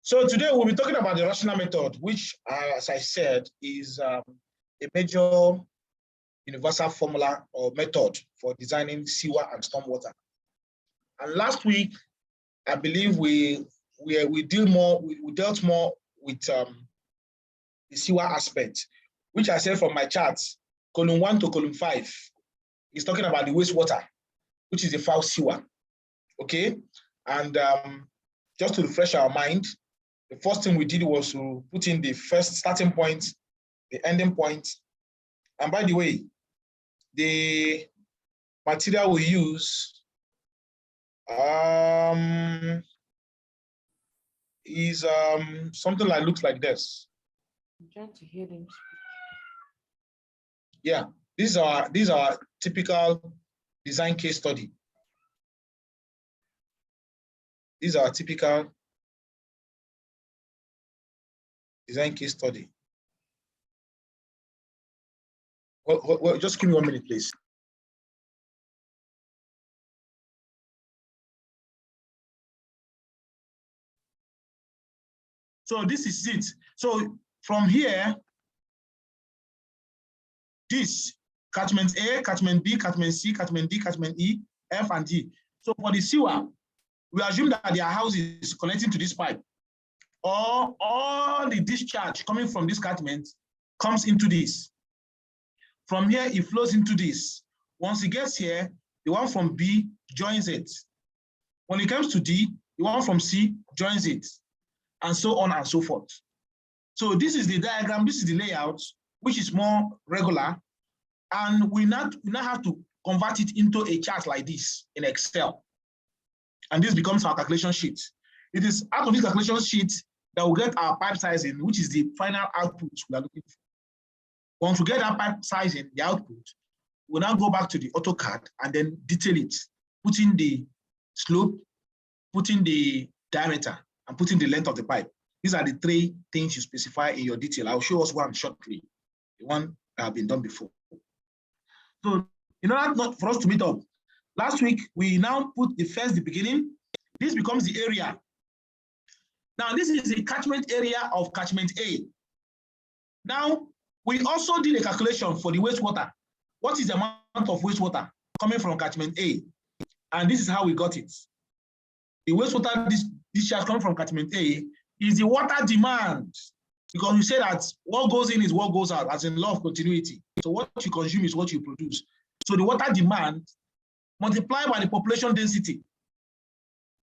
So today we'll be talking about the rational method, which, as I said, is a major universal formula or method for designing sewer and stormwater. And last week, I believe we dealt more with the sewer aspect, which I said from my charts, column 1 to column 5 is talking about the wastewater, which is the foul sewer. Okay, and just to refresh our mind, the first thing we did was to put in the first starting point, the ending point. And by the way, the material we use is something like looks like this. I'm trying to hear them speak. Yeah, these are typical design case study. These are typical design case study. Well, just give me 1 minute, please. So this is it. So from here, this catchment A, catchment B, catchment C, catchment D, catchment E, F, and G. So for the sewer, we assume that their house is connecting to this pipe, or all the discharge coming from this catchment comes into this. From here, it flows into this. Once it gets here, the one from B joins it. When it comes to D, the one from C joins it, and so on and so forth. So this is the diagram, this is the layout, which is more regular, and we now have to convert it into a chart like this in Excel. And this becomes our calculation sheet. It is out of this calculation sheet that we'll get our pipe sizing, which is the final output we are looking for. Once we get that pipe sizing, the output, we'll now go back to the AutoCAD and then detail it, put in the slope, put in the diameter, and put in the length of the pipe. These are the 3 things you specify in your detail. I'll show us one shortly, the one that have been done before. So in order not for us to meet up, last week we now put the beginning. This becomes the area. Now this is the catchment area of catchment A. Now we also did a calculation for the wastewater. What is the amount of wastewater coming from catchment A? And this is how we got it. The wastewater discharge coming from catchment A is the water demand, because we say that what goes in is what goes out, as in law of continuity. So what you consume is what you produce. So the water demand multiplied by the population density,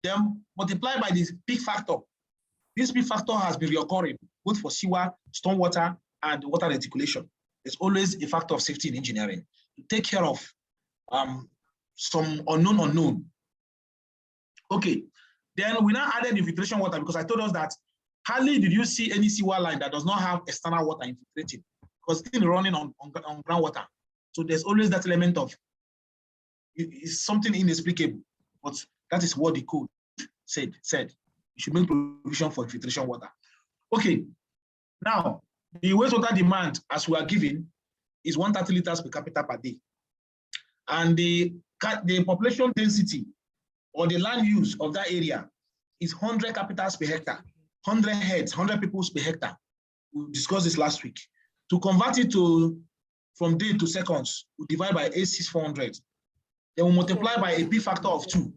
then multiplied by this peak factor. This peak factor has been recurring both for sewer, stormwater, and water reticulation. There's always a factor of safety in engineering to take care of some unknown. Okay, then we now added infiltration water, because I told us that hardly did you see any sewer line that does not have external water infiltrating, because it's running on groundwater. So there's always that element of it's something inexplicable, but that is what the code said. You should make provision for infiltration water. Okay, now the wastewater demand, as we are given, is 130 liters per capita per day. And the population density or the land use of that area is 100 capitals per hectare, 100 heads, 100 people per hectare. We discussed this last week. To convert it from day to seconds, we divide by 86400. Then we multiply by a P factor of 2,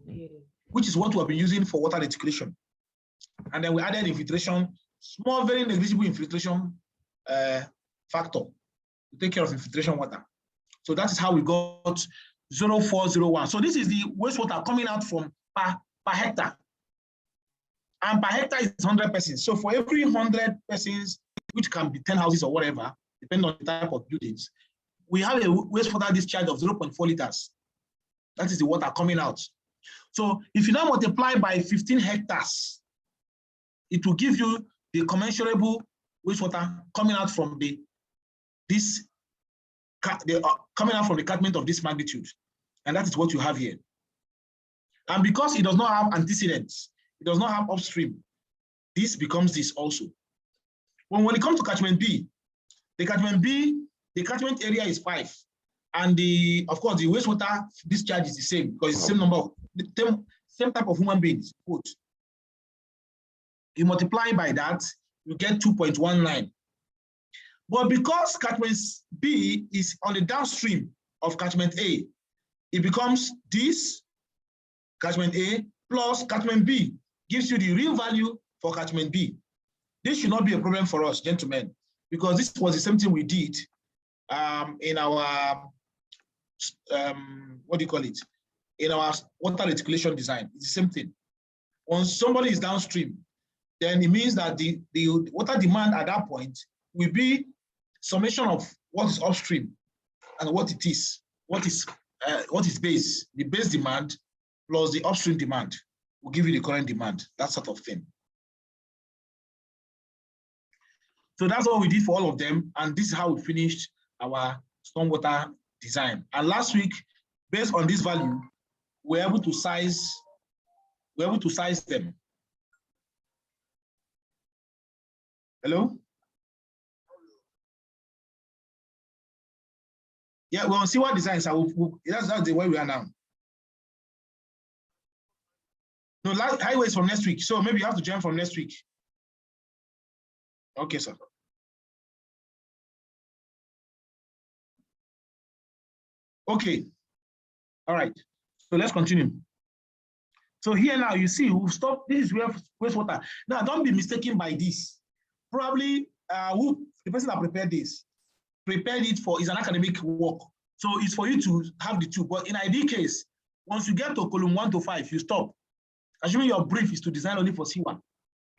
which is what we have been using for water reticulation. And then we added infiltration, small, very negligible infiltration factor to take care of infiltration water. So that is how we got 0401. So this is the wastewater coming out from per hectare. And per hectare is 100 persons. So for every 100 persons, which can be 10 houses or whatever, depending on the type of buildings, we have a wastewater discharge of 0.4 liters. That is the water coming out. So if you now multiply by 15 hectares, it will give you the commensurable wastewater coming out from coming out from the catchment of this magnitude. And that is what you have here. And because it does not have antecedents, it does not have upstream, this becomes this also. When it comes to catchment B, the catchment area is 5. And of course, the wastewater discharge is the same, because it's the same number of, the same type of human beings, quote. You multiply by that, you get 2.19. But because catchment B is on the downstream of catchment A, it becomes this catchment A plus catchment B gives you the real value for catchment B. This should not be a problem for us, gentlemen, because this was the same thing we did in our, what do you call it? In our water reticulation design. It's the same thing. Once somebody is downstream, then it means that the water demand at that point will be summation of what is upstream and what it is, what is base, the base demand plus the upstream demand will give you the current demand, that sort of thing. So that's what we did for all of them, and this is how we finished our stormwater design. And last week, based on this value, we're able to size them. Hello? Yeah, we'll see what designs are. That's the way we are now. No, highways from next week. So maybe you have to join from next week. Okay, sir. Okay. All right. So let's continue. So here now you see we've stopped. This is where wastewater. Now don't be mistaken by this. Probably the person that prepared this prepared it for is an academic work. So it's for you to have the two. But in ideal case, once you get to column 1 to 5, you stop. Assuming your brief is to design only for C1.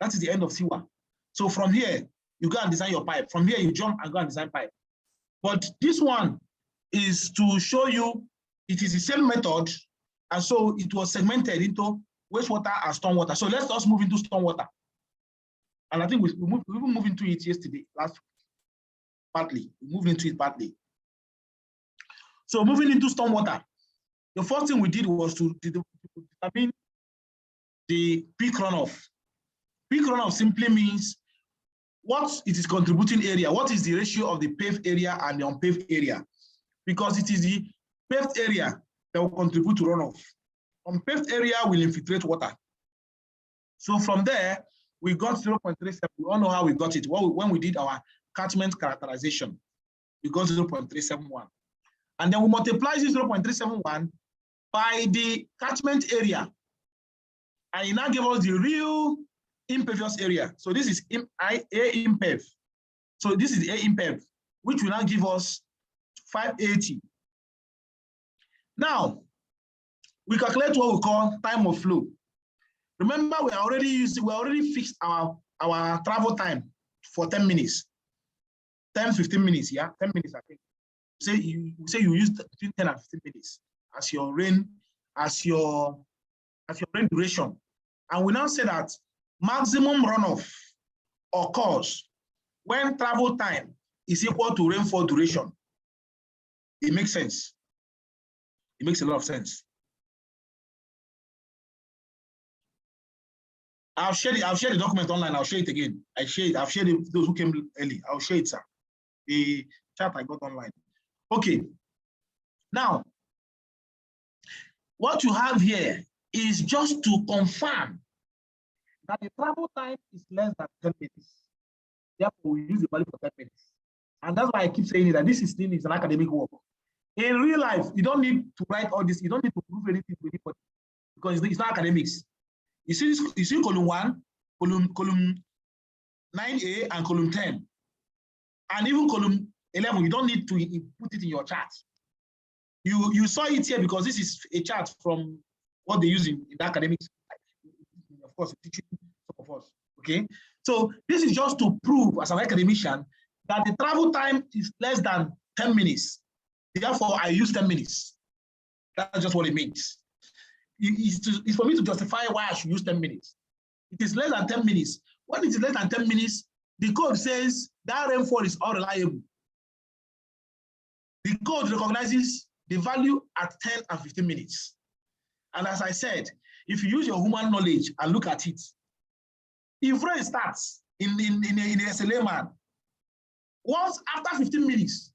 That is the end of C1. So from here, you go and design your pipe. From here, you jump and go and design pipe. But this one is to show you it is the same method, and so it was segmented into wastewater and stormwater. So let's just move into stormwater. And I think we even moved into it yesterday, last week, partly. We moved into it partly. So moving into stormwater, the first thing we did was to determine the peak runoff. Peak runoff simply means what it is contributing area, what is the ratio of the paved area and the unpaved area, because it is the paved area that will contribute to runoff. Unpaved area will infiltrate water. So from there, we got 0.37. We all know how we got it. When we did our catchment characterization, we got 0.371. And then we multiply this 0.371 by the catchment area. And it now gave us the real impervious area. So this is A imperv. So this is A imperv, which will now give us 580. Now, we calculate what we call time of flow. Remember, we already fixed our travel time for 10 minutes. 10, 15 minutes, yeah? 10 minutes, I think. Say you use between 10 and 15 minutes as your rain duration. And we now say that maximum runoff occurs when travel time is equal to rainfall duration. It makes sense. It makes a lot of sense. I've shared the document online. I'll share it again. I've shared it, those who came early. I'll share it, sir. The chat I got online. Okay. Now, what you have here is just to confirm that the travel time is less than 10 minutes. Therefore, we use the value for 10 minutes. And that's why I keep saying that this is still an academic work. In real life, you don't need to write all this. You don't need to prove anything to anybody because it's not academics. You see column 1, column 9A, and column 10. And even column 11, you don't need to put it in your chart. You saw it here because this is a chart from what they use in the academics. Of course, teaching some of us. Okay. So this is just to prove as an academician that the travel time is less than 10 minutes. Therefore, I use 10 minutes. That's just what it means. It's for me to justify why I should use 10 minutes. It is less than 10 minutes. When it is less than 10 minutes, the code says that rainfall is unreliable. The code recognizes the value at 10 and 15 minutes. And as I said, if you use your human knowledge and look at it, if rain starts in a SLA man, once after 15 minutes,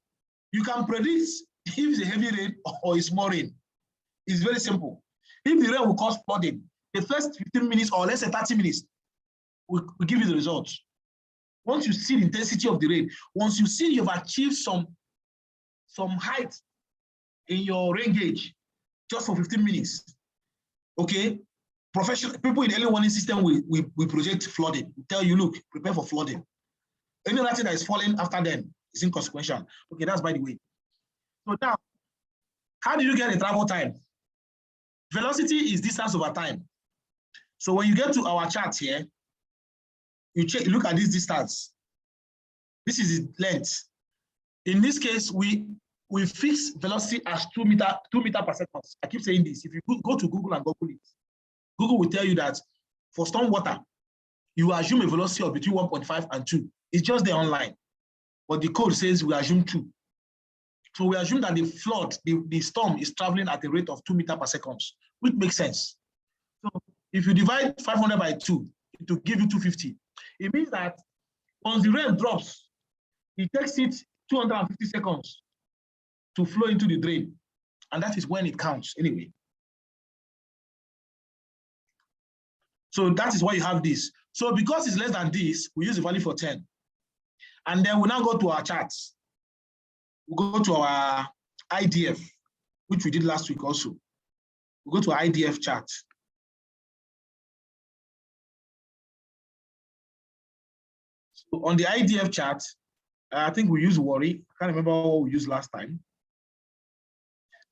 you can predict if it's a heavy rain or a small rain. It's very simple. If the rain will cause flooding, the first 15 minutes or let's say 30 minutes, will give you the results. Once you see the intensity of the rain, once you see you've achieved some height in your rain gauge just for 15 minutes, okay? Professional people in early warning system we project flooding. We tell you, look, prepare for flooding. Any other thing that is falling after them is inconsequential. Okay, that's by the way. So now, how do you get the travel time? Velocity is distance over time. So when you get to our chart here, you look at this distance. This is the length. In this case, we fix velocity as 2 meters per second. I keep saying this. If you go to Google and Google it, Google will tell you that for stormwater, you assume a velocity of between 1.5 and 2. It's just there online. But the code says we assume 2. So we assume that the flood, the storm is traveling at a rate of 2 meters per second, which makes sense. So if you divide 500 by 2, it will give you 250. It means that once the rain drops, it takes it 250 seconds to flow into the drain. And that is when it counts anyway. So that is why you have this. So because it's less than this, we use the value for 10. And then we now go to our charts. We go to our IDF, which we did last week also. We go to our IDF chart. So on the IDF chart, I think we use worry. I can't remember what we used last time.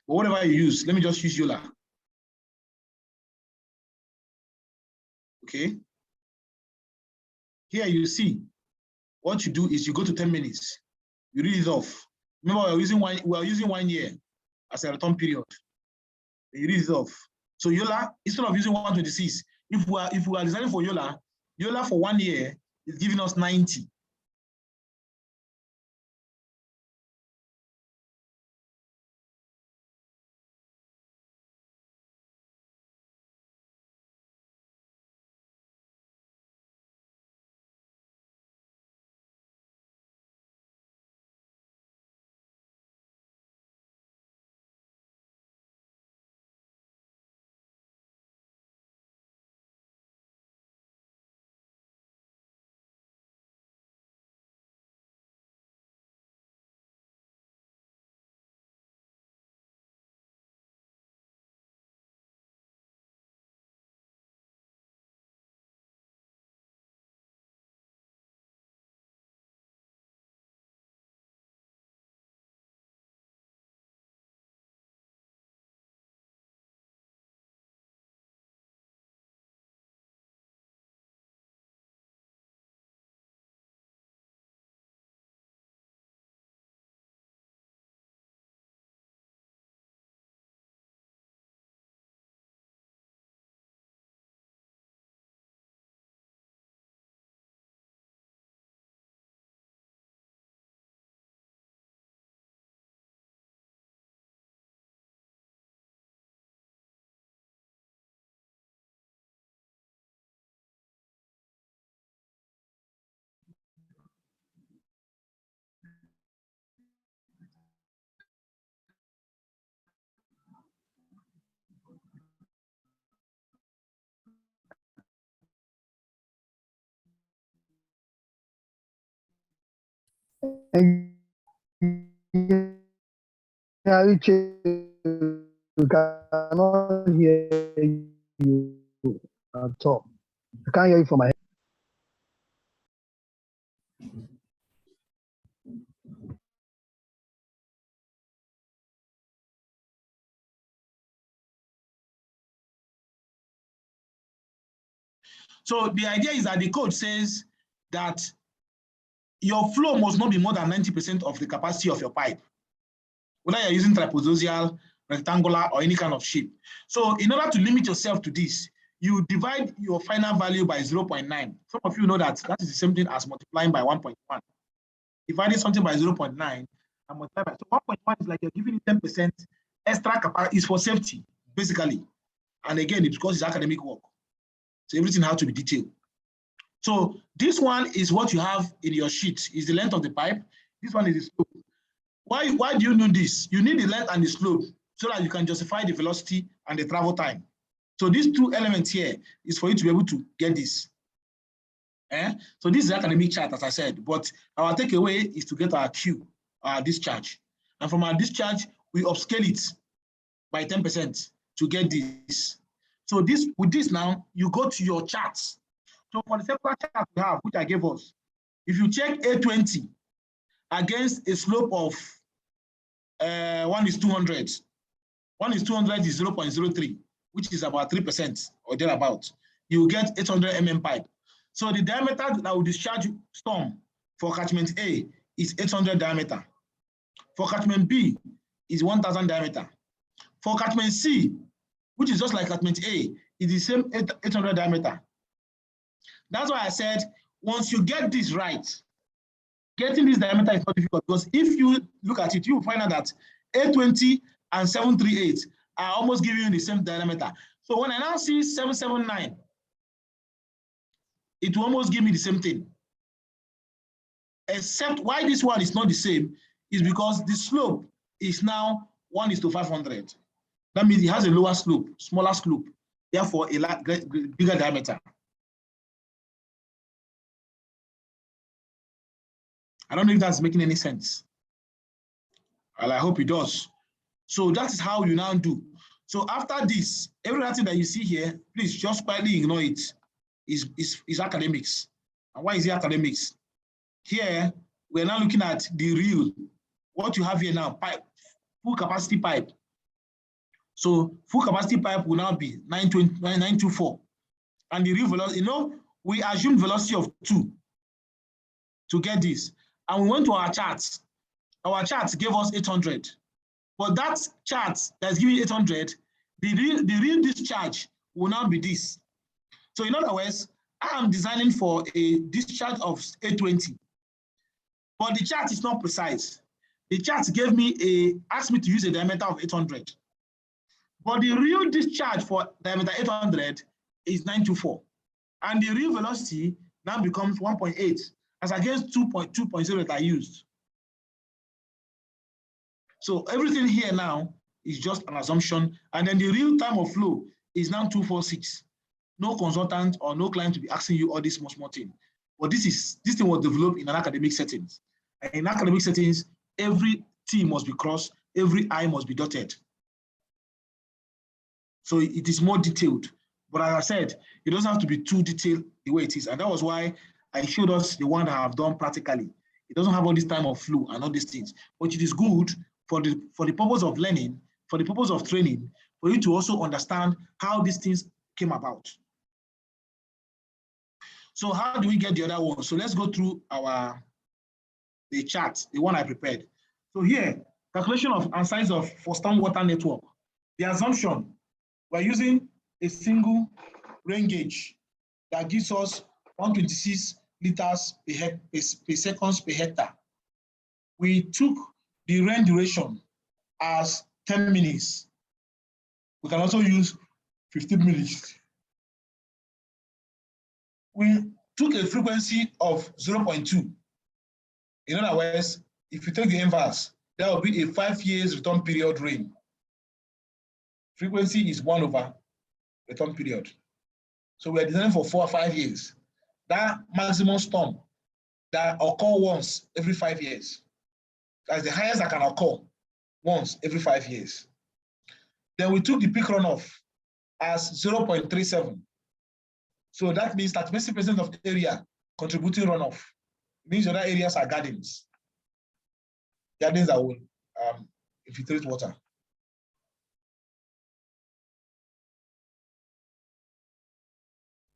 But whatever you use, let me just use Yola. Okay. Here you see, what you do is you go to 10 minutes. You read it off. Remember, we are using 1 year as a return period. You read it off. So Yola, instead of using 126, if we are designing for Yola for 1 year is giving us 90. We cannot hear you at all. I can't hear you from my head. So the idea is that the code says that your flow must not be more than 90% of the capacity of your pipe, whether you're using trapezoidal, rectangular, or any kind of shape. So in order to limit yourself to this, you divide your final value by 0.9. Some of you know that is the same thing as multiplying by 1.1. Dividing something by 0.9 and multiply by, so 1.1 is like you're giving it 10% extra capacity, is for safety, basically. And again, it's because it's academic work. So everything has to be detailed. So this one is what you have in your sheet, is the length of the pipe. This one is the slope. Why do you need this? You need the length and the slope so that you can justify the velocity and the travel time. So these two elements here is for you to be able to get this. So this is academic chart, as I said, but our takeaway is to get our Q, our discharge. And from our discharge, we upscale it by 10% to get this. So this, with this now, you go to your charts. So for the separate chart we have, which I gave us, if you check A20 against a slope of 1:200, 1:200 is 0.03, which is about 3% or thereabout. You will get 800 mm pipe. So the diameter that will discharge storm for catchment A is 800 diameter. For catchment B is 1000 diameter. For catchment C, which is just like catchment A, is the same 800 diameter. That's why I said, once you get this right, getting this diameter is not difficult, because if you look at it, you will find out that A20 and 738 are almost giving you the same diameter. So when I now see 779, it will almost give me the same thing. Except why this one is not the same is because the slope is now 1:500. That means it has a lower slope, smaller slope, therefore a bigger diameter. I don't know if that's making any sense. Well, I hope it does. So that is how you now do. So after this, everything that you see here, please just quietly ignore it. Is academics. And why is it academics? Here, we're now looking at the real, what you have here now, pipe, full capacity pipe. So full capacity pipe will now be 924. And the real velocity, we assume velocity of 2 to get this. And we went to our charts. Our charts gave us 800. But that chart that's giving 800, the real discharge will now be this. So in other words, I am designing for a discharge of 820. But the chart is not precise. The chart gave me asked me to use a diameter of 800. But the real discharge for diameter 800 is 924. And the real velocity now becomes 1.8 as against 2.0 that I used. So everything here now is just an assumption. And then the real time of flow is now 246. No consultant or no client to be asking you all this small thing. But this thing was developed in an academic settings. And in academic settings, every T must be crossed, every I must be dotted. So it is more detailed. But as I said, it doesn't have to be too detailed the way it is. And that was why I showed us the one that I have done practically. It doesn't have all this time of flow and all these things. But it is good for the purpose of learning, for the purpose of training, for you to also understand how these things came about. So how do we get the other one? So let's go through the chart, the one I prepared. So here, calculation of and size of for stormwater network. The assumption, we're using a single rain gauge that gives us 126 liters per seconds per hectare. We took the rain duration as 10 minutes. We can also use 15 minutes. We took a frequency of 0.2. In other words, if you take the inverse, that will be a 5 years return period rain. Frequency is 1 over return period. So we are designing for 4 or 5 years. That maximum storm that occur once every 5 years. That's the highest that can occur once every 5 years. Then we took the peak runoff as 0.37. So that means that 20% of the area contributing runoff. It means other areas are gardens. Gardens that will infiltrate water.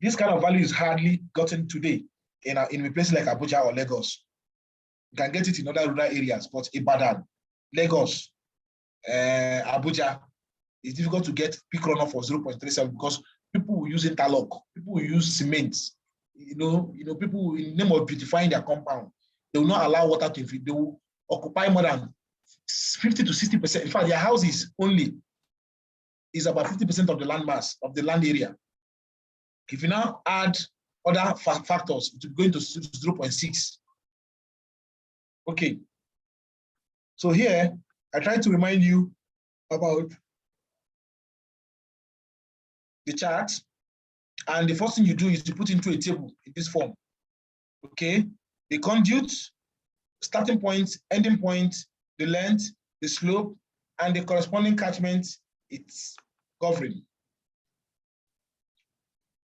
This kind of value is hardly gotten today in a place like Abuja or Lagos. You can get it in other rural areas, but Ibadan, Lagos, Abuja, it's difficult to get peak runoff for 0.37 because people will use interlock, people will use cement. People in the name of beautifying their compound, they will not allow water to infiltrate. They will occupy more than 50 to 60%. In fact, their houses only is about 50% of the land mass, of the land area. If you now add other factors, it will go into 0.6. Okay. So here, I try to remind you about the chart. And the first thing you do is to put into a table in this form. Okay, the conduit, starting point, ending point, the length, the slope, and the corresponding catchment it's covering.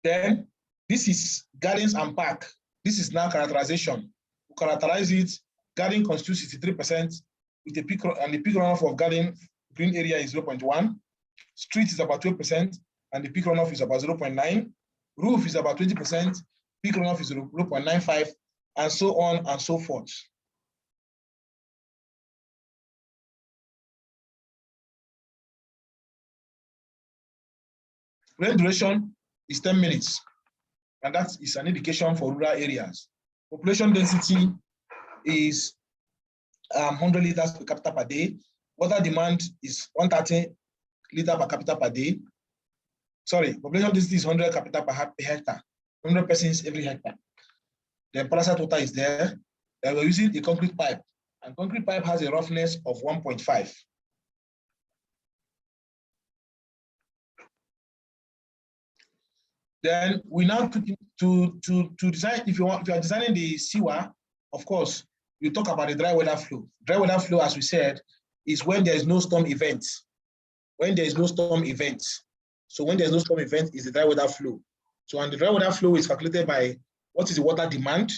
Then this is gardens and park. This is now characterization. We characterize it. Garden constitutes 63% with a peak, and the peak runoff of garden green area is 0.1. Street is about 12%, and the peak runoff is about 0.9. Roof is about 20%, peak runoff is 0.95, and so on and so forth. Rain duration is 10 minutes, and that is an indication for rural areas. Population density is 100 liters per capita per day. Water demand is 130 liters per capita per day. Sorry, population density is 100 capita per hectare, 100 persons every hectare. Then parasite water is there. We're using a concrete pipe, and concrete pipe has a roughness of 1.5. Then we now to design, if you are designing the sewer, of course, you talk about the dry weather flow. Dry weather flow, as we said, is when there is no storm event. When there is no storm event. So when there's no storm event is the dry weather flow. So and the dry weather flow is calculated by what is the water demand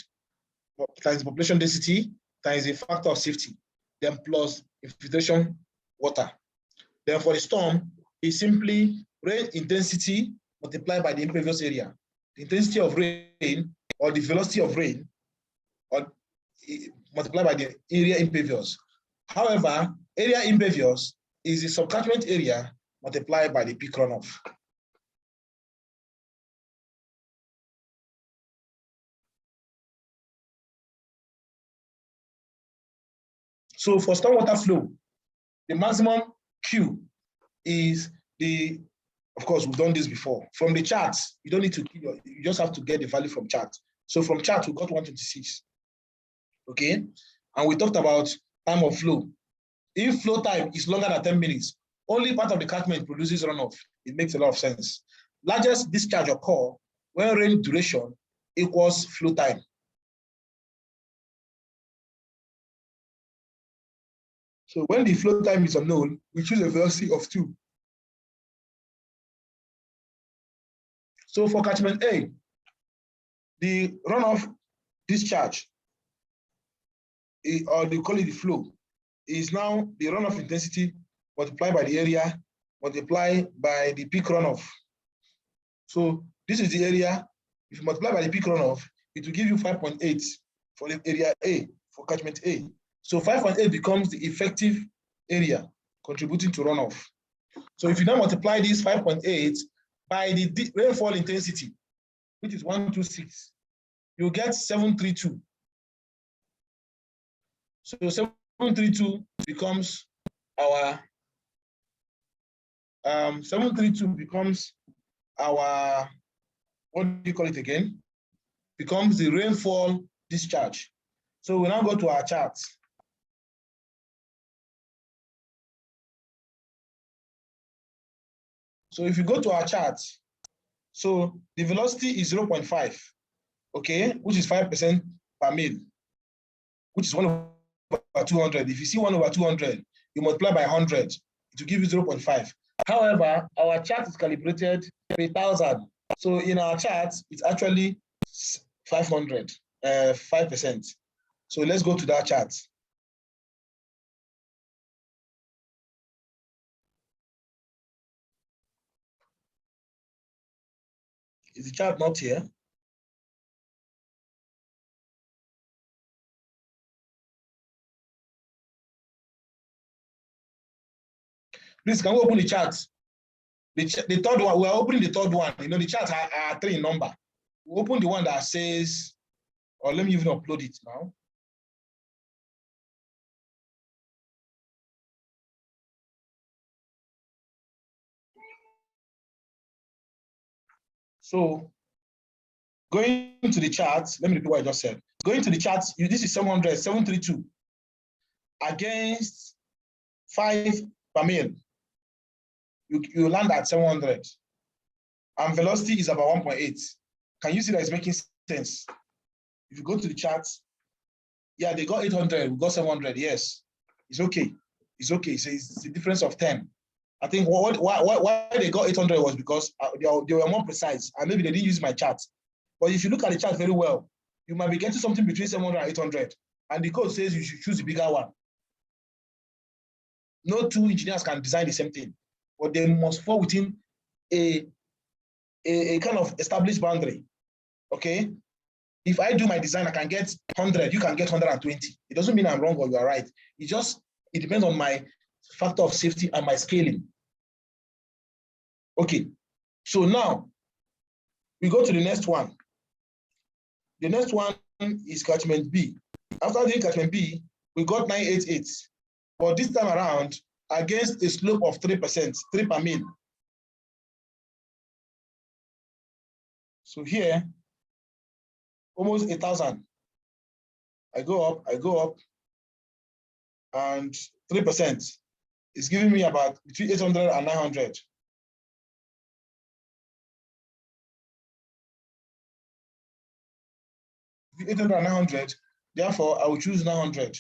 times population density times a factor of safety, then plus infiltration water. Then for the storm, is simply rain intensity multiplied by the impervious area. The intensity of rain or the velocity of rain or multiplied by the area impervious. However, area impervious is the subcatchment area multiplied by the peak runoff. So for stormwater flow, the maximum Q is the, of course, we've done this before. From the charts, you don't need to, you just have to get the value from chart. So from chart, we got 126. Okay, and we talked about time of flow. If flow time is longer than 10 minutes, only part of the catchment produces runoff. It makes a lot of sense. Largest discharge occur when rain duration equals flow time. So when the flow time is unknown, we choose a velocity of 2. So for catchment A, the runoff discharge, or they call it the flow, is now the runoff intensity multiplied by the area multiplied by the peak runoff. So this is the area. If you multiply by the peak runoff, it will give you 5.8 for the area A, for catchment A. So 5.8 becomes the effective area contributing to runoff. So if you now multiply this 5.8 by the rainfall intensity, which is 126, you get 732. So 732 becomes our 732 becomes our, what do you call it again? Becomes the rainfall discharge. So we now go to our charts. So if you go to our chart, so the velocity is 0.5, okay, which is 5% per mil, which is 1 over 200. If you see 1 over 200, you multiply by 100, it will give you 0.5. However, our chart is calibrated per 1,000. So in our chart, it's actually 500, 5%. So let's go to that chart. Is the chart not here? Please, can we open the chart? The third one, we are opening the third one. You know, the charts are 3 in number. We open the one that says, or let me even upload it now. So going to the charts, let me repeat what I just said. Going to the charts, this is 732 against 5 per mil. You land at 700. And velocity is about 1.8. Can you see that it's making sense? If you go to the charts, yeah, they got 800, we got 700. Yes, it's okay. It's okay. So it's a difference of 10. I think why they got 800 was because they were more precise, and maybe they didn't use my chart. But if you look at the chart very well, you might be getting something between 700 and 800, and the code says you should choose the bigger one. No two engineers can design the same thing, but they must fall within a kind of established boundary. Okay, if I do my design, I can get 100, you can get 120. It doesn't mean I'm wrong or you are right. It depends on my factor of safety and my scaling. Okay, so now we go to the next one. The next one is catchment B. After doing catchment B, we got 988. But this time around, against a slope of 3%, 3 per mil. So here, almost 8,000. I go up, and 3% is giving me about between 800 and 900. Between 800 and 900, therefore, I will choose 900.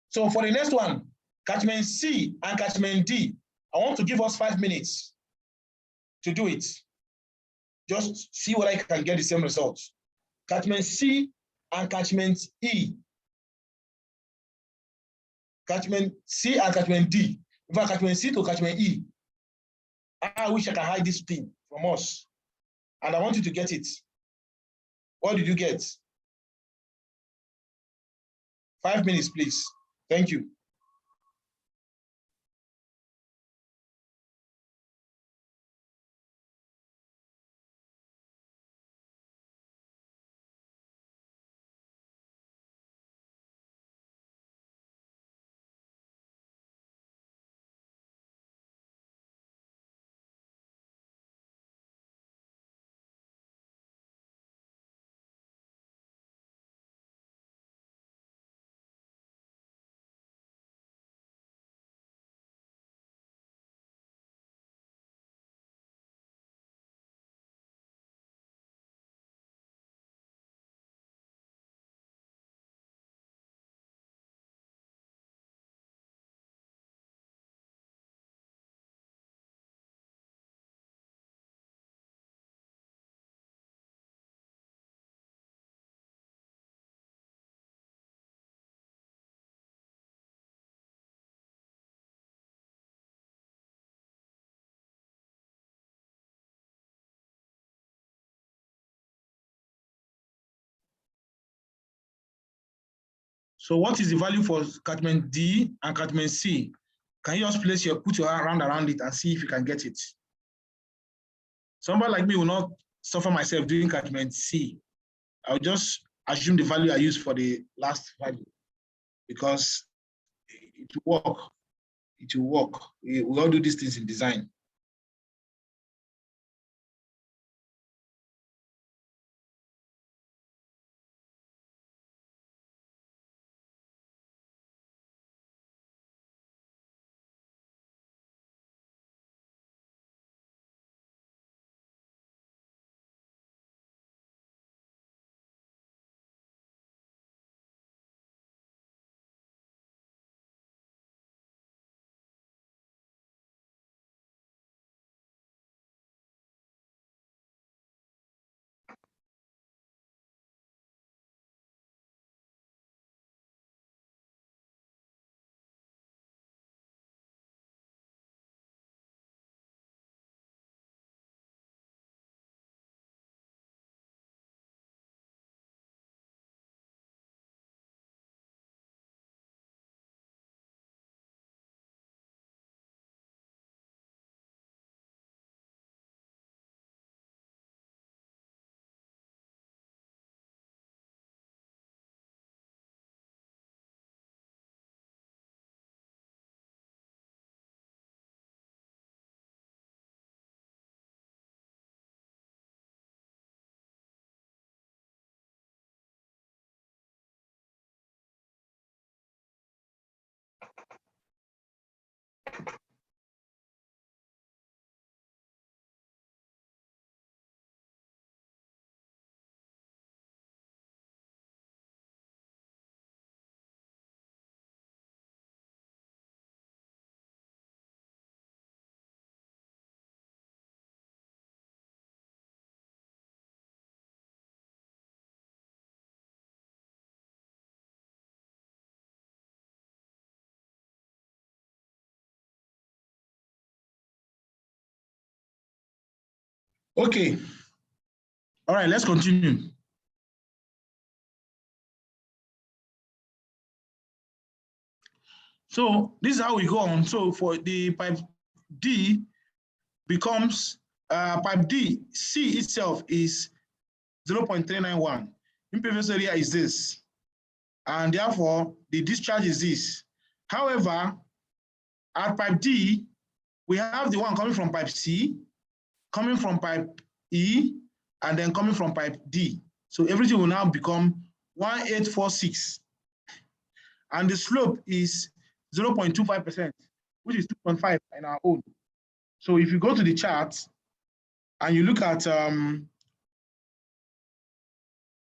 So for the next one, catchment C and catchment D, I want to give us 5 minutes to do it. Just see whether I can get the same results. Catchment C and catchment E. Catchment C and catchment D. In fact, catchment C to catchment E. I wish I can hide this thing from us. And I want you to get it. What did you get? 5 minutes, please. Thank you. So what is the value for catchment D and catchment C? Can you just put your hand around it and see if you can get it? Somebody like me will not suffer myself doing catchment C. I'll just assume the value I use for the last value because it will work. It will work. We all do these things in design. Okay. All right, let's continue. So this is how we go on. So for the pipe D becomes pipe D, C itself is 0.391. Impervious area is this. And therefore, the discharge is this. However, at pipe D, we have the one coming from pipe C, coming from pipe E, and then coming from pipe D. So everything will now become 1846. And the slope is 0.25%, which is 2.5 in our own. So if you go to the chart and you look at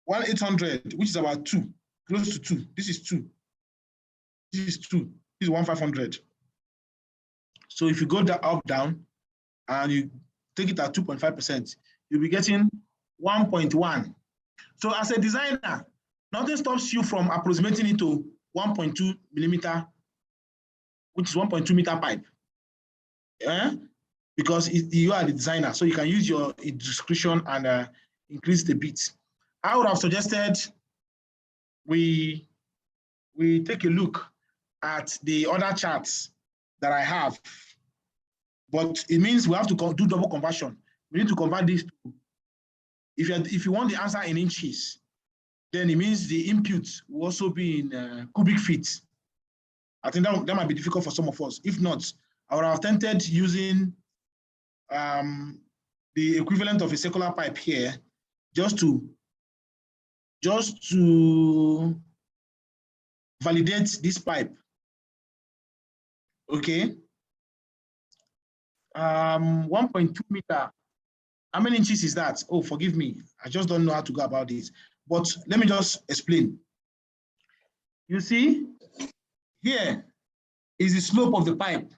1800, which is about 2, close to 2. This is 2. This is 2. This is 1500. So if you go up, down, and you take it at 2.5%, you'll be getting 1.1. So as a designer, nothing stops you from approximating it to 1.2 millimeter, which is 1.2 meter pipe. Because you are the designer, so you can use your discretion and increase the bit. I would have suggested we take a look at the other charts that I have, but it means we have to do double conversion. We need to convert this to, if you want the answer in inches, then it means the input will also be in cubic feet. I think that might be difficult for some of us. If not, I would have attempted using the equivalent of a circular pipe here, just to validate this pipe. Okay. 1.2 meter. How many inches is that? Oh, forgive me. I just don't know how to go about this. But let me just explain. You see, here is the slope of the pipe.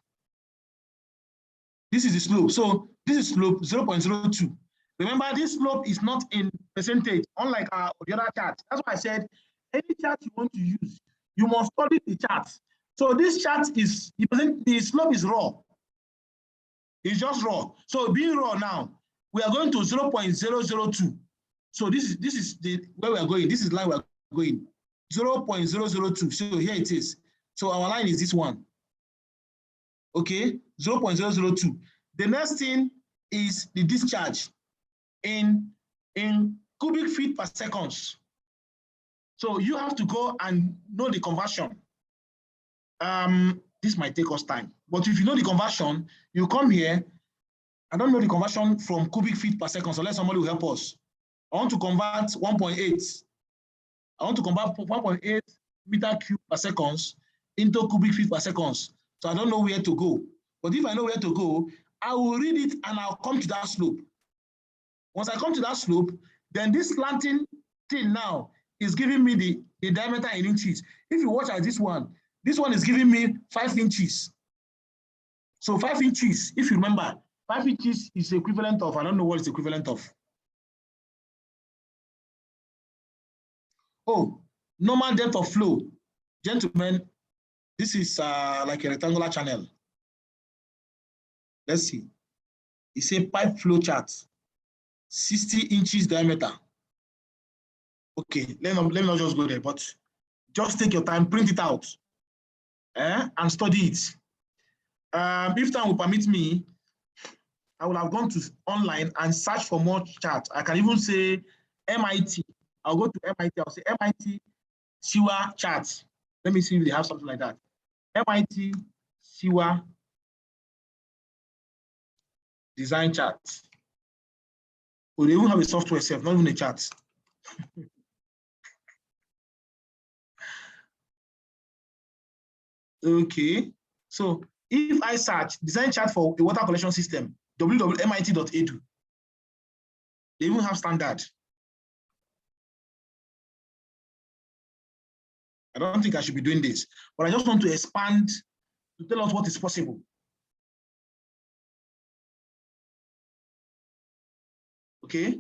This is the slope. So this is slope 0.02. Remember, this slope is not in percentage, unlike the other chart. That's why I said any chart you want to use, you must study the chart. So this chart is, the slope is raw. It's just raw. So being raw now, we are going to 0.002. So this is where we are going. This is line we are going. 0.002. So here it is. So our line is this one. Okay, 0.002. The next thing is the discharge in cubic feet per seconds. So you have to go and know the conversion. This might take us time, but if you know the conversion, you come here. I don't know the conversion from cubic feet per second, so let somebody will help us. I want to convert 1.8. I want to convert 1.8 meter cube per seconds into cubic feet per seconds. So I don't know where to go. But if I know where to go, I will read it and I'll come to that slope. Once I come to that slope, then this slanting thing now is giving me the diameter in inches. If you watch at this one is giving me 5 inches. So 5 inches, if you remember, 5 inches is equivalent of, I don't know what it's equivalent of. Oh, normal depth of flow. Gentlemen, this is like a rectangular channel. Let's see. It's a pipe flow chart, 60 inches diameter. Okay, let me not just go there, but just take your time, print it out, and study it. If time will permit me, I will have gone to online and search for more charts. I can even say MIT. I'll go to MIT. I'll say MIT sewer charts. Let me see if they have something like that. MIT sewer design charts. Well, they even have a software itself, not even a chart. Okay, so if I search design chart for a water collection system, www.mit.edu, they even have standard. I don't think I should be doing this, but I just want to expand to tell us what is possible. Okay.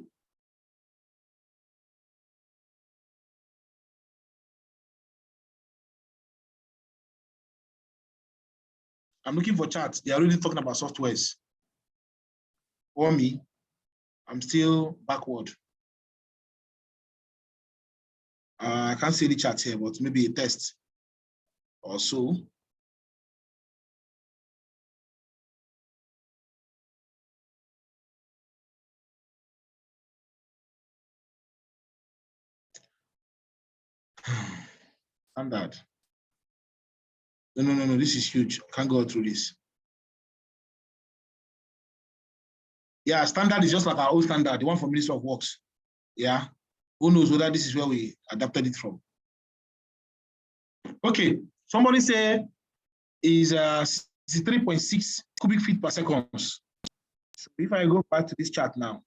I'm looking for charts. They are already talking about softwares. For me. I'm still backward. I can't see the chat here, but maybe a test or so. Standard. No, this is huge. I can't go through this. Yeah, standard is just like our old standard, the one from Ministry of Works. Yeah. Who knows whether this is where we adapted it from? Okay. Somebody say is 63.6 cubic feet per second. So if I go back to this chart now,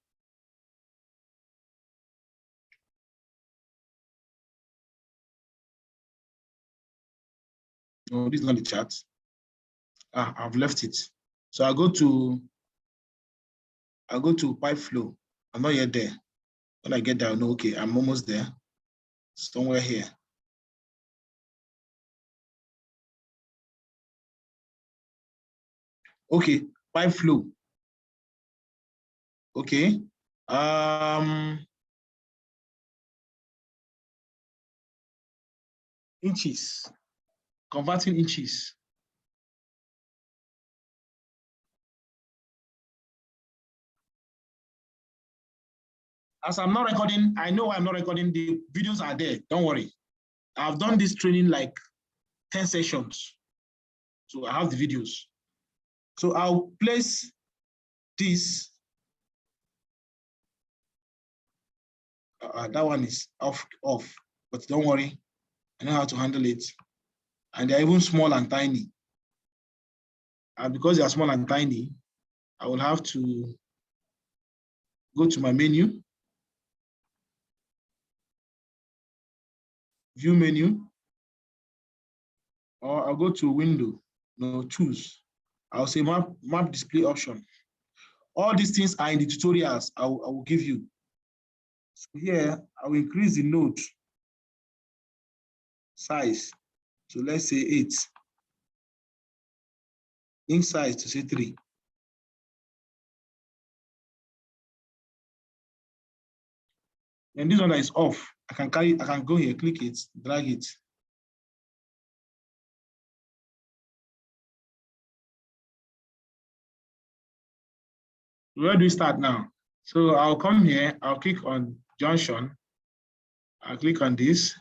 no, this is not the chart. I've left it. So I go to pipe flow. I'm not yet there. When I get there, I know, okay, I'm almost there. Somewhere here. Okay, pipe flow. Okay. Inches. Converting inches. As I'm not recording, I know I'm not recording. The videos are there. Don't worry. I've done this training like 10 sessions. So I have the videos. So I'll place this. That one is off, but don't worry. I know how to handle it. And they're even small and tiny. And because they are small and tiny, I will have to go to my menu, view menu, or I'll go to window, no, choose. I'll say map display option. All these things are in the tutorials I will give you. So here, I will increase the node size. So let's say 8. Ink size to say 3. And this one that is off, I can go here, click it, drag it. Where do we start now? So I'll come here, I'll click on junction. I'll click on this.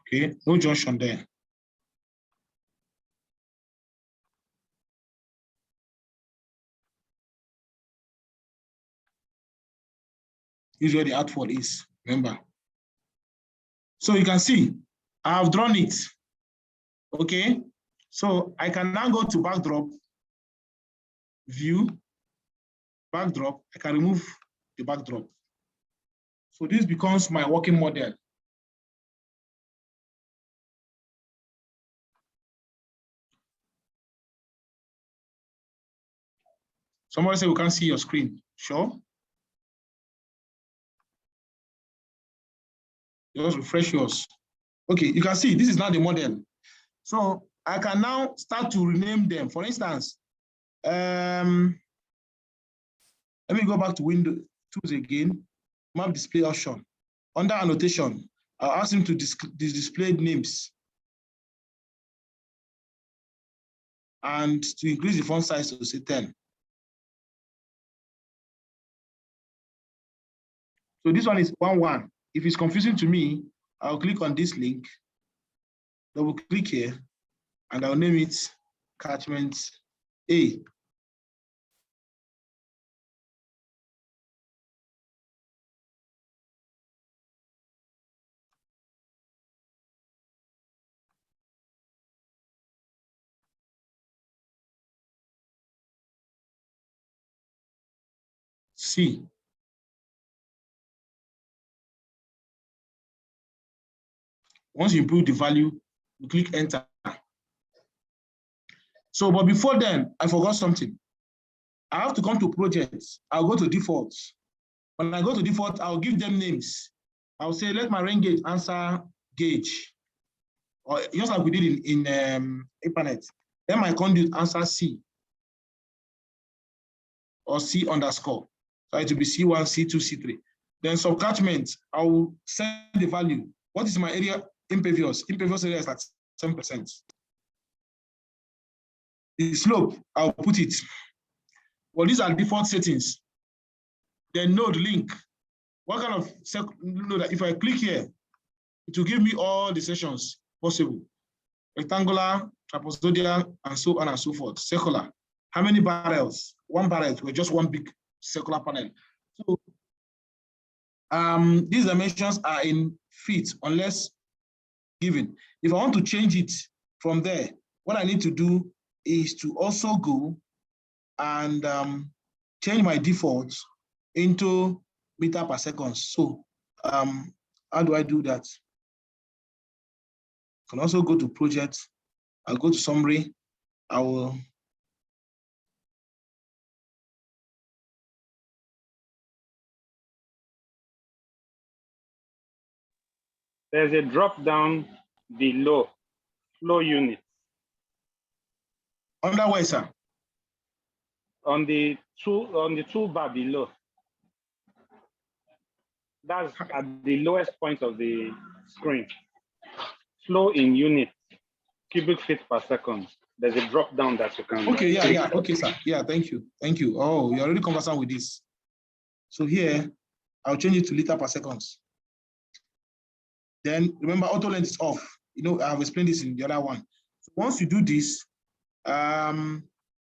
Okay, no junction there. This is where the outward is, remember. So you can see, I have drawn it. Okay, so I can now go to backdrop, view, backdrop. I can remove the backdrop. So this becomes my working model. Somebody say we can't see your screen. Sure. Just refresh yours. Okay, you can see this is now the model. So I can now start to rename them. For instance, let me go back to window tools again, map display option. Under annotation, I'll ask him to display names and to increase the font size to say 10. So this one is 1:1. If it's confusing to me, I'll click on this link, double click here, and I'll name it catchment A. C. Once you input the value, you click enter. So, but before then, I forgot something. I have to come to projects. I'll go to defaults. When I go to default, I'll give them names. I'll say, let my rain gauge answer gauge. Or just like we did in Ethernet. Then my conduit answer C. Or C underscore. So it will be C1, C2, C3. Then subcatchment, I will send the value. What is my area impervious? Impervious area is like 7%. The slope, I'll put it. Well, these are default settings. Then node link. What kind of node? If I click here, it will give me all the sections possible. Rectangular, trapezoidal, and so on and so forth. Circular. How many barrels? 1 barrel with just one big circular panel. So these dimensions are in feet unless given. If I want to change it from there, what I need to do is to also go and change my default into meter per second. So how do I do that? I can also go to project. I'll go to summary. I will there's a drop down below flow unit. Under where, sir? On the toolbar below. That's at the lowest point of the screen. Flow in unit, cubic feet per second. There's a drop down that you can. Okay, yeah, okay, sir. Yeah, thank you. Oh, you're already conversant with this. So here, I'll change it to liter per second. Then remember, auto length is off. You know, I've explained this in the other one. So once you do this,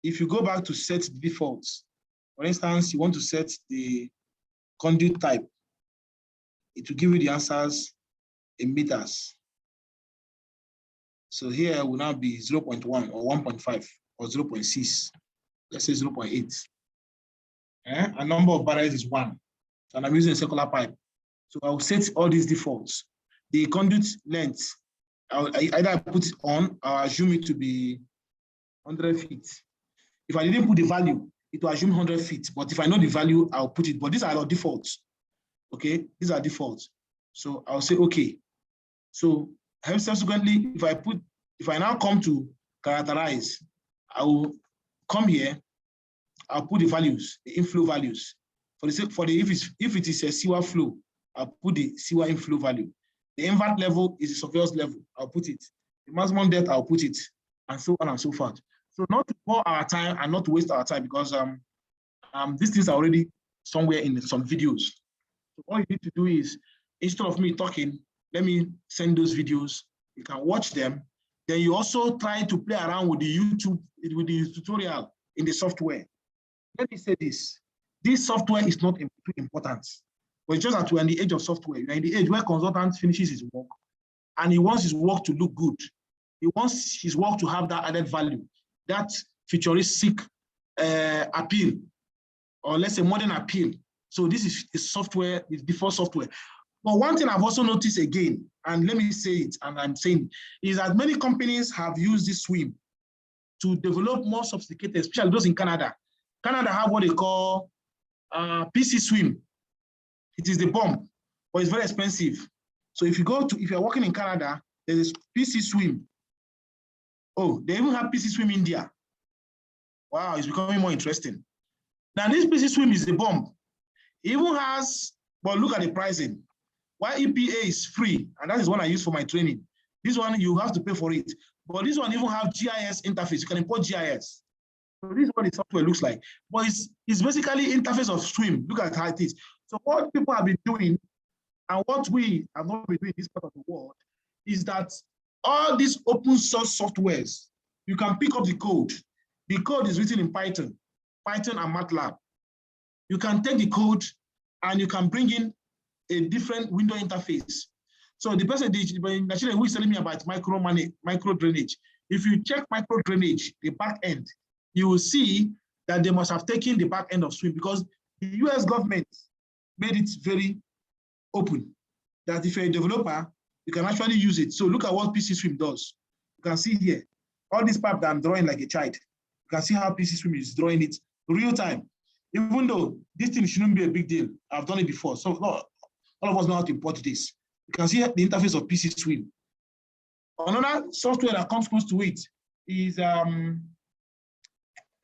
if you go back to set the defaults, for instance, you want to set the conduit type, it will give you the answers in meters. So here will now be 0.1 or 1.5 or 0.6. Let's say 0.8. A number of barrels is 1. And I'm using a circular pipe. So I'll set all these defaults. The conduit length, either I put it on, I'll assume it to be 100 feet. If I didn't put the value, it will assume 100 feet. But if I know the value, I'll put it. But these are our defaults. Okay, these are defaults. So I'll say, okay. So subsequently, if I now come to characterize, I will come here, I'll put the values, the inflow values. If it is a sewer flow, I'll put the sewer inflow value. The invert level is the surveyor's level, I'll put it. The maximum depth, I'll put it, and so on and so forth. So not to bore our time and not to waste our time, because these things are already somewhere in some videos. So all you need to do is, instead of me talking, let me send those videos. You can watch them. Then you also try to play around with the YouTube, with the tutorial in the software. Let me say this. This software is not too important. But it's just that we're in the age of software. We're in the age where consultant finishes his work and he wants his work to look good. He wants his work to have that added value, that futuristic appeal, or let's say modern appeal. So this is the software, the default software. But one thing I've also noticed again, and let me say it, and I'm saying, is that many companies have used this swim to develop more sophisticated, especially those in Canada. Canada have what they call PC swim. It is the bomb, but it's very expensive. So if you're working in Canada, there's a PC swim. Oh, they even have PC swim in India. Wow, it's becoming more interesting. Now this PC swim is the bomb. It even has, but look at the pricing. While EPA is free, and that is one I use for my training. This one, you have to pay for it. But this one even have GIS interface. You can import GIS. So this is what the software looks like. But it's basically interface of swim. Look at how it is. So what people have been doing, and what we have not been doing in this part of the world, is that all these open source softwares, you can pick up the code. The code is written in Python and MATLAB. You can take the code and you can bring in a different window interface. So the person who is telling me about micro drainage, if you check micro drainage, the back end, you will see that they must have taken the back end of swim, because The US government made it very open that if you're a developer, you can actually use it. So look at what PC Swim does. You can see here, all this pipe that I'm drawing like a child. You can see how PC Swim is drawing it real time. Even though this thing shouldn't be a big deal, I've done it before. So all of us know how to import this. You can see the interface of PC Swim. Another software that comes close to it is AutoCAD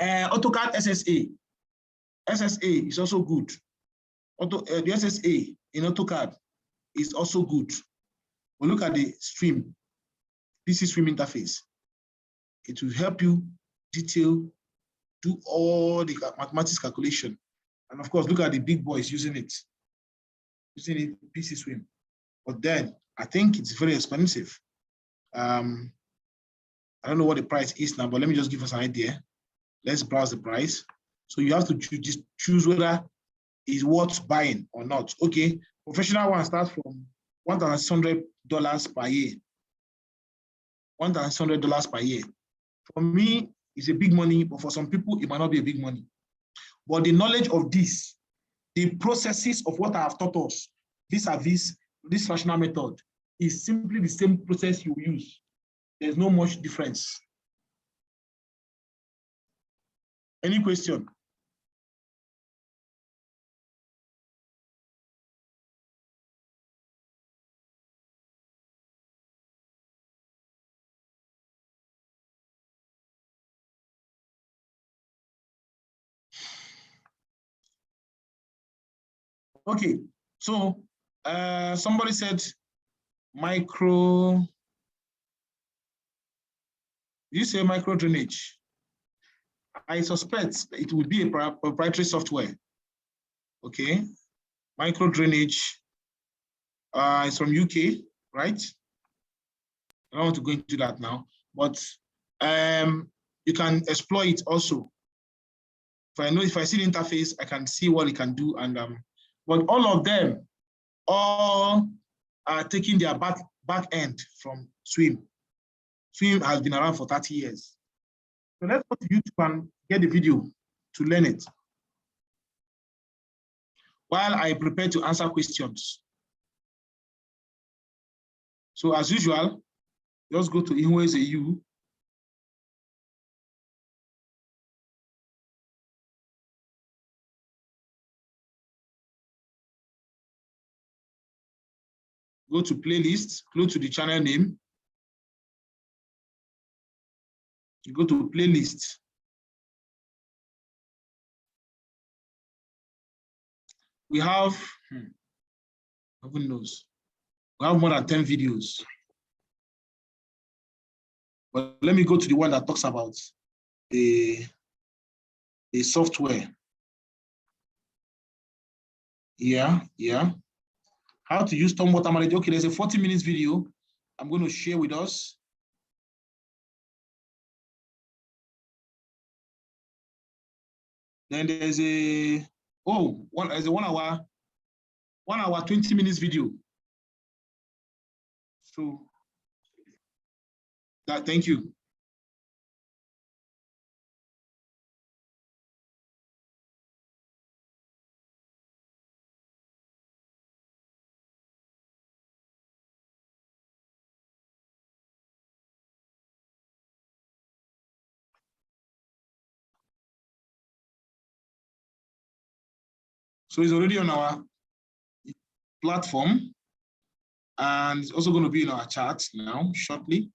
SSA. SSA is also good. The SSA in AutoCAD is also good. We look at the stream, PC Swim interface. It will help you detail, do all the mathematics calculation. And of course, look at the big boys using it PC Swim. But then I think it's very expensive. I don't know what the price is now, but let me just give us an idea. Let's browse the price. So you have to choose whether it's worth buying or not. Okay, professional one starts from $1,600 per year. $1,600 per year. For me, it's a big money, but for some people, it might not be a big money. But the knowledge of this, the processes of what I have taught us, this rational method, is simply the same process you use. There's no much difference. Any question? Okay, so somebody said micro, you say micro drainage. I suspect it would be a proprietary software. Okay, micro drainage is from UK, right? I don't want to go into that now, but you can explore it also. If I see the interface, I can see what it can do, and but all of them all are taking their back end from Swim. Swim has been around for 30 years. So let's go to YouTube and get the video to learn it. While I prepare to answer questions. So as usual, just go to InfraLAB. Go to playlist, go to the channel name. You go to playlist. We have, heaven knows, we have more than 10 videos. But let me go to the one that talks about the software. Yeah. How to use Stormwater Manager. Okay, there's a 40 minutes video I'm going to share with us. Then there's a 1 hour 20 minutes video. So thank you. So it's already on our platform, and it's also going to be in our chat now shortly.